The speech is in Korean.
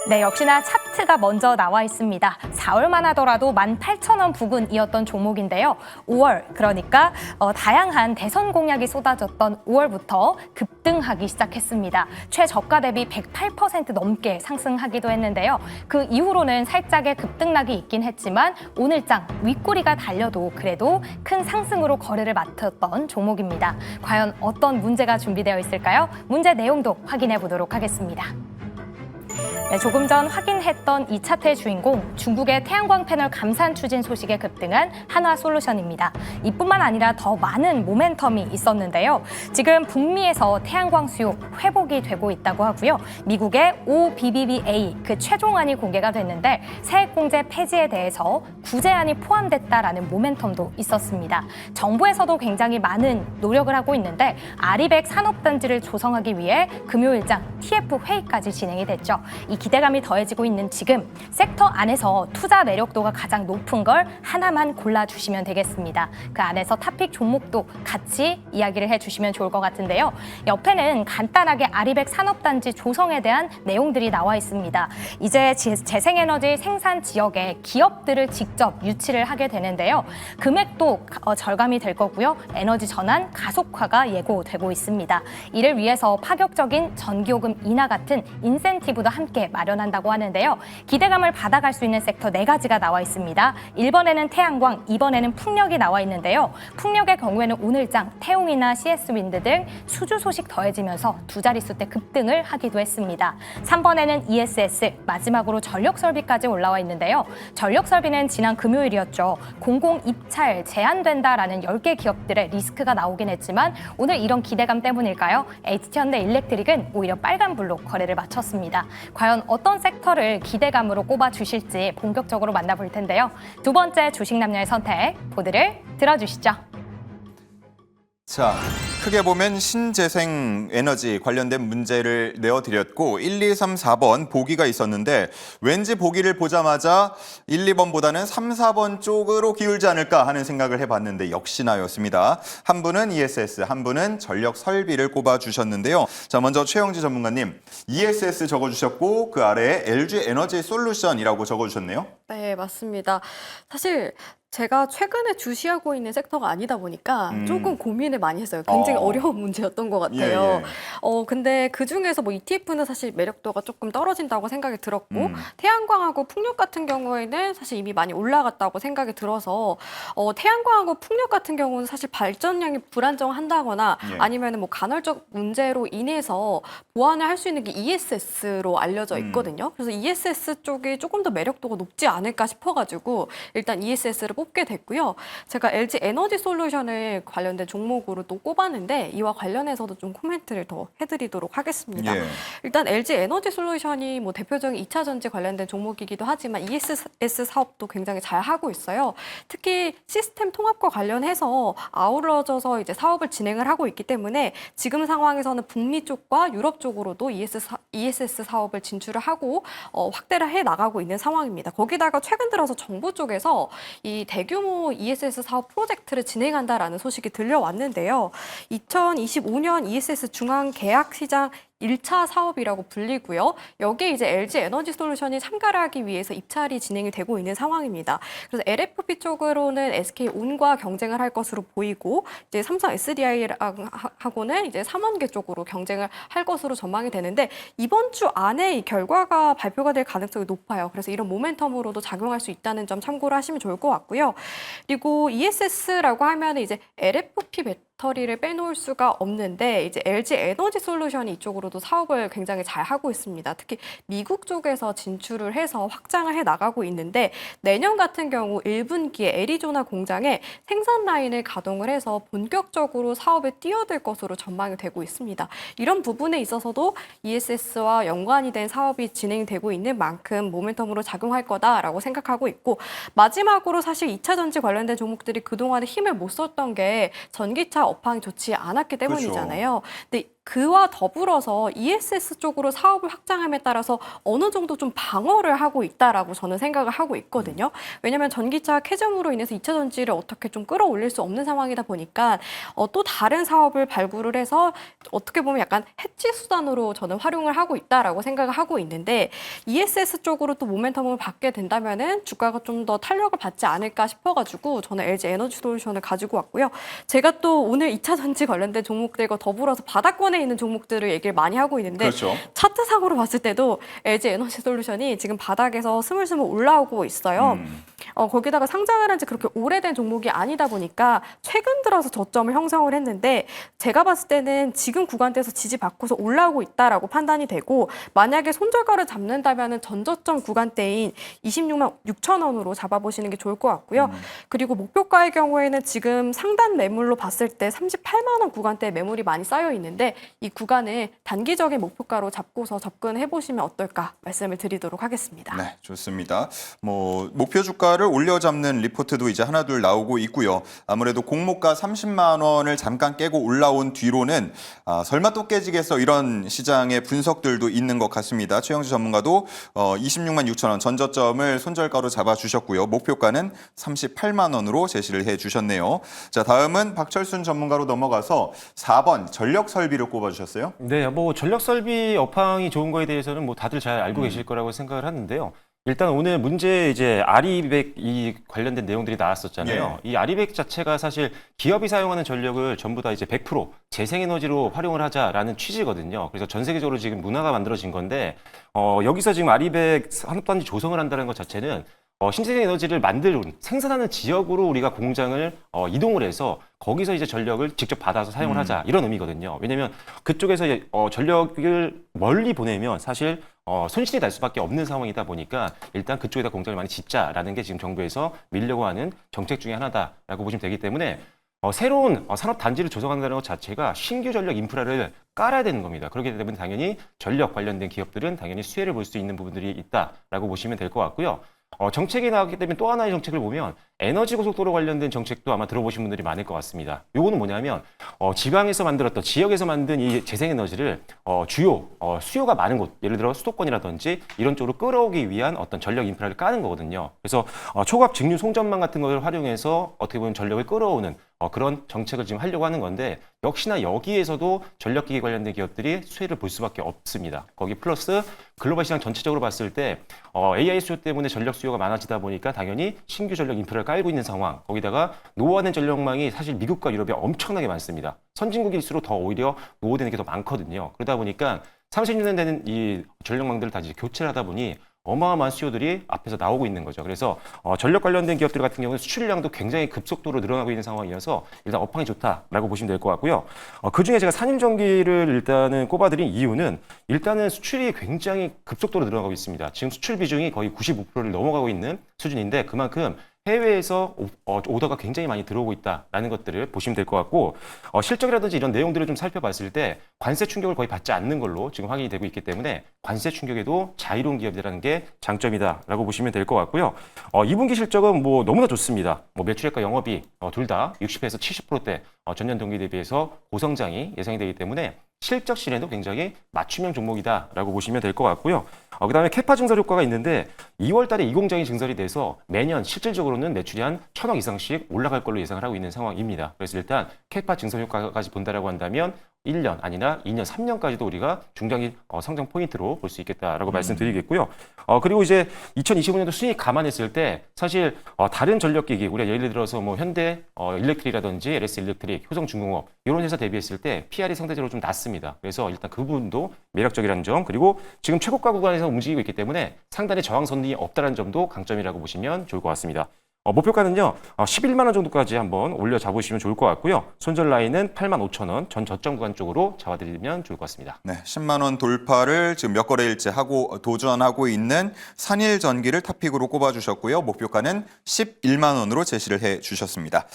네, 역시나 차트가 먼저 나와 있습니다. 4월만 하더라도 18,000원 부근이었던 종목인데요. 5월, 그러니까 다양한 대선 공약이 쏟아졌던 5월부터 급등하기 시작했습니다. 최저가 대비 108% 넘게 상승하기도 했는데요. 그 이후로는 살짝의 급등락이 있긴 했지만 오늘장 윗꼬리가 달려도 그래도 큰 상승으로 거래를 맡았던 종목입니다. 과연 어떤 문제가 준비되어 있을까요? 문제 내용도 확인해 보도록 하겠습니다. 네, 조금 전 확인했던 이 차트의 주인공, 중국의 태양광 패널 감산 추진 소식에 급등한 한화솔루션입니다. 이뿐만 아니라 더 많은 모멘텀이 있었는데요. 지금 북미에서 태양광 수요 회복이 되고 있다고 하고요. 미국의 OBBBA 그 최종안이 공개가 됐는데 세액공제 폐지에 대해서 구제안이 포함됐다라는 모멘텀도 있었습니다. 정부에서도 굉장히 많은 노력을 하고 있는데 아리백 산업단지를 조성하기 위해 금요일장 TF 회의까지 진행이 됐죠. 이 기대감이 더해지고 있는 지금 섹터 안에서 투자 매력도가 가장 높은 걸 하나만 골라주시면 되겠습니다. 그 안에서 탑픽 종목도 같이 이야기를 해주시면 좋을 것 같은데요. 옆에는 간단하게 아리백 산업단지 조성에 대한 내용들이 나와 있습니다. 이제 재생에너지 생산 지역에 기업들을 직접 유치를 하게 되는데요. 금액도 절감이 될 거고요. 에너지 전환 가속화가 예고되고 있습니다. 이를 위해서 파격적인 전기요금 인하 같은 인센티브도 함께 마련한다고 하는데요. 기대감을 받아갈 수 있는 섹터 4가지가 나와 있습니다. 1번에는 태양광, 2번에는 풍력이 나와 있는데요. 풍력의 경우에는 오늘장 태웅이나 CS윈드 등 수주 소식 더해지면서 두 자릿수 대 급등을 하기도 했습니다. 3번에는 ESS, 마지막으로 전력설비까지 올라와 있는데요. 전력설비는 지난 금요일이었죠. 공공 입찰 제한된다라는 10개 기업들의 리스크가 나오긴 했지만 오늘 이런 기대감 때문일까요? HT현대일렉트릭은 오히려 빨간불로 거래를 마쳤습니다. 과연 어떤 섹터를 기대감으로 꼽아주실지 본격적으로 만나볼 텐데요. 두 번째 주식 남녀의 선택, 보드를 들어주시죠. 자, 크게 보면 신재생 에너지 관련된 문제를 내어드렸고 1, 2, 3, 4번 보기가 있었는데 왠지 보기를 보자마자 1, 2번보다는 3, 4번 쪽으로 기울지 않을까 하는 생각을 해봤는데 역시나였습니다. 한 분은 ESS, 한 분은 전력 설비를 꼽아주셨는데요. 자, 먼저 최영지 전문가님, ESS 적어주셨고 그 아래에 LG 에너지 솔루션이라고 적어주셨네요. 네, 맞습니다. 사실 제가 최근에 주시하고 있는 섹터가 아니다 보니까 조금 고민을 많이 했어요. 굉장히 어려운 문제였던 것 같아요. 예, 예. 근데 그중에서 뭐 ETF는 사실 매력도가 조금 떨어진다고 생각이 들었고 태양광하고 풍력 같은 경우에는 사실 이미 많이 올라갔다고 생각이 들어서 태양광하고 풍력 같은 경우는 사실 발전량이 불안정한다거나 예. 아니면 뭐 간헐적 문제로 인해서 보완을 할 수 있는 게 ESS로 알려져 있거든요. 그래서 ESS 쪽이 조금 더 매력도가 높지 않을까 싶어가지고 일단 ESS를 뽑게 됐고요. 제가 LG 에너지 솔루션을 관련된 종목으로 또 꼽았는데 이와 관련해서도 좀 코멘트를 더 해드리도록 하겠습니다. 예. 일단 LG 에너지 솔루션이 뭐 대표적인 2차 전지 관련된 종목이기도 하지만 ESS 사업도 굉장히 잘 하고 있어요. 특히 시스템 통합과 관련해서 아우러져서 이제 사업을 진행을 하고 있기 때문에 지금 상황에서는 북미 쪽과 유럽 쪽으로도 ESS 사업을 진출을 하고 확대를 해 나가고 있는 상황입니다. 거기다가 최근 들어서 정부 쪽에서 이 대규모 ESS 사업 프로젝트를 진행한다라는 소식이 들려왔는데요. 2025년 ESS 중앙 계약 시장 1차 사업이라고 불리고요. 여기에 이제 LG 에너지 솔루션이 참가를 하기 위해서 입찰이 진행이 되고 있는 상황입니다. 그래서 LFP 쪽으로는 SK온과 경쟁을 할 것으로 보이고 이제 삼성 SDI하고는 이제 삼원계 쪽으로 경쟁을 할 것으로 전망이 되는데 이번 주 안에 이 결과가 발표가 될 가능성이 높아요. 그래서 이런 모멘텀으로도 작용할 수 있다는 점 참고를 하시면 좋을 것 같고요. 그리고 ESS라고 하면 이제 LFP 배터리를 빼놓을 수가 없는데 이제 LG 에너지 솔루션이 이쪽으로도 사업을 굉장히 잘 하고 있습니다. 특히 미국 쪽에서 진출을 해서 확장을 해 나가고 있는데 내년 같은 경우 1분기에 애리조나 공장에 생산 라인을 가동을 해서 본격적으로 사업에 뛰어들 것으로 전망이 되고 있습니다. 이런 부분에 있어서도 ESS와 연관이 된 사업이 진행되고 있는 만큼 모멘텀으로 작용할 거다라고 생각하고 있고 마지막으로 사실 2차 전지 관련된 종목들이 그동안에 힘을 못 썼던 게 전기차 업황이 좋지 않았기 때문이잖아요. 근데 그와 더불어서 ESS 쪽으로 사업을 확장함에 따라서 어느 정도 좀 방어를 하고 있다라고 저는 생각을 하고 있거든요. 왜냐하면 전기차 캐즘으로 인해서 2차 전지를 어떻게 좀 끌어올릴 수 없는 상황이다 보니까 또 다른 사업을 발굴을 해서 어떻게 보면 약간 해치 수단으로 저는 활용을 하고 있다라고 생각을 하고 있는데 ESS 쪽으로 또 모멘텀을 받게 된다면은 주가가 좀 더 탄력을 받지 않을까 싶어가지고 저는 LG 에너지 솔루션을 가지고 왔고요. 제가 또 오늘 2차 전지 관련된 종목들과 더불어서 바닥권에 있는 종목들을 얘기를 많이 하고 있는데 그렇죠. 차트상으로 봤을 때도 LG 에너지 솔루션이 지금 바닥에서 스물스물 올라오고 있어요. 거기다가 상장을 한 지 그렇게 오래된 종목이 아니다 보니까 최근 들어서 저점을 형성을 했는데 제가 봤을 때는 지금 구간대에서 지지받고서 올라오고 있다라고 판단이 되고 만약에 손절가를 잡는다면 전저점 구간대인 26만 6천 원으로 잡아보시는 게 좋을 것 같고요. 그리고 목표가의 경우에는 지금 상단 매물로 봤을 때 38만 원 구간대에 매물이 많이 쌓여 있는데 이 구간을 단기적인 목표가로 잡고서 접근해 보시면 어떨까 말씀을 드리도록 하겠습니다. 네, 좋습니다. 뭐 목표 주가를 올려잡는 리포트도 이제 하나둘 나오고 있고요. 아무래도 공모가 30만 원을 잠깐 깨고 올라온 뒤로는 설마 또 깨지겠어 이런 시장의 분석들도 있는 것 같습니다. 최영주 전문가도 26만 6천 원 전저점을 손절가로 잡아주셨고요. 목표가는 38만 원으로 제시를 해주셨네요. 자, 다음은 박철순 전문가로 넘어가서 4번 전력 설비를 꼽아주셨어요. 네, 뭐 전력 설비 업황이 좋은 거에 대해서는 뭐 다들 잘 알고 계실 거라고 생각을 하는데요. 일단 오늘 문제 이제 아리백 이 관련된 내용들이 나왔었잖아요. 이 아리백 자체가 사실 기업이 사용하는 전력을 전부 다 이제 100% 재생에너지로 활용을 하자라는 취지거든요. 그래서 전 세계적으로 지금 문화가 만들어진 건데 여기서 지금 아리백 산업단지 조성을 한다는 것 자체는 신재생 에너지를 만드는 생산하는 지역으로 우리가 공장을 이동을 해서 거기서 이제 전력을 직접 받아서 사용을 하자 이런 의미거든요. 왜냐하면 그쪽에서 전력을 멀리 보내면 사실 손실이 날 수밖에 없는 상황이다 보니까 일단 그쪽에다 공장을 많이 짓자라는 게 지금 정부에서 밀려고 하는 정책 중에 하나다라고 보시면 되기 때문에 새로운 산업 단지를 조성한다는 것 자체가 신규 전력 인프라를 깔아야 되는 겁니다. 그렇기 때문에 당연히 전력 관련된 기업들은 당연히 수혜를 볼 수 있는 부분들이 있다라고 보시면 될 것 같고요. 정책이 나왔기 때문에 또 하나의 정책을 보면 에너지 고속도로 관련된 정책도 아마 들어보신 분들이 많을 것 같습니다. 요거는 뭐냐면 지방에서 만들었던 지역에서 만든 이 재생에너지를 주요 수요가 많은 곳, 예를 들어 수도권이라든지 이런 쪽으로 끌어오기 위한 어떤 전력 인프라를 까는 거거든요. 그래서 초과압 직류 송전망 같은 것을 활용해서 어떻게 보면 전력을 끌어오는 그런 정책을 지금 하려고 하는 건데 역시나 여기에서도 전력기기 관련된 기업들이 수혜를 볼 수밖에 없습니다. 거기 플러스 글로벌 시장 전체적으로 봤을 때 AI 수요 때문에 전력 수요가 많아지다 보니까 당연히 신규 전력 인프라를 깔고 있는 상황, 거기다가 노후화된 전력망이 사실 미국과 유럽에 엄청나게 많습니다. 선진국일수록 더 오히려 노후되는 게 더 많거든요. 그러다 보니까 30년 되는 이 전력망들을 다 이제 교체를 하다 보니 어마어마한 수요들이 앞에서 나오고 있는 거죠. 그래서 전력 관련된 기업들 같은 경우는 수출량도 굉장히 급속도로 늘어나고 있는 상황이어서 일단 업황이 좋다라고 보시면 될 것 같고요. 그중에 제가 산임전기를 일단은 꼽아드린 이유는 일단은 수출이 굉장히 급속도로 늘어나고 있습니다. 지금 수출 비중이 거의 95%를 넘어가고 있는 수준인데 그만큼 해외에서 오더가 굉장히 많이 들어오고 있다라는 것들을 보시면 될 것 같고 실적이라든지 이런 내용들을 좀 살펴봤을 때 관세 충격을 거의 받지 않는 걸로 지금 확인이 되고 있기 때문에 관세 충격에도 자유로운 기업이라는 게 장점이다라고 보시면 될 것 같고요. 2분기 실적은 뭐 너무나 좋습니다. 뭐 매출액과 영업이 둘 다 60에서 70%대 전년 동기 대비해서 고성장이 예상이 되기 때문에 실적 실현도 굉장히 맞춤형 종목이다라고 보시면 될 것 같고요. 그다음에 캐파 증설 효과가 있는데 2월 달에 2공장이 증설이 돼서 매년 실질적으로는 매출이 한 1,000억 이상씩 올라갈 걸로 예상을 하고 있는 상황입니다. 그래서 일단 캐파 증설 효과까지 본다라고 한다면 1년 아니나 2년, 3년까지도 우리가 중장기 성장 포인트로 볼 수 있겠다라고 말씀드리겠고요. 그리고 이제 2025년도 순이익 감안했을 때 사실 다른 전력기기 우리가 예를 들어서 뭐 현대 일렉트릭이라든지 LS 일렉트릭, 효성중공업 이런 회사 대비했을 때 PR이 상대적으로 좀 낮습니다. 그래서 일단 그 부분도 매력적이라는 점 그리고 지금 최고가 구간에서 움직이고 있기 때문에 상단에 저항선이 없다는 점도 강점이라고 보시면 좋을 것 같습니다. 목표가는요 11만 원 정도까지 한번 올려 잡으시면 좋을 것 같고요. 손절 라인은 8만 5천 원 전 저점 구간 쪽으로 잡아드리면 좋을 것 같습니다. 네, 10만 원 돌파를 지금 몇 거래일째 하고 도전하고 있는 산일전기를 탑픽으로 꼽아주셨고요. 목표가는 11만 원으로 제시를 해주셨습니다.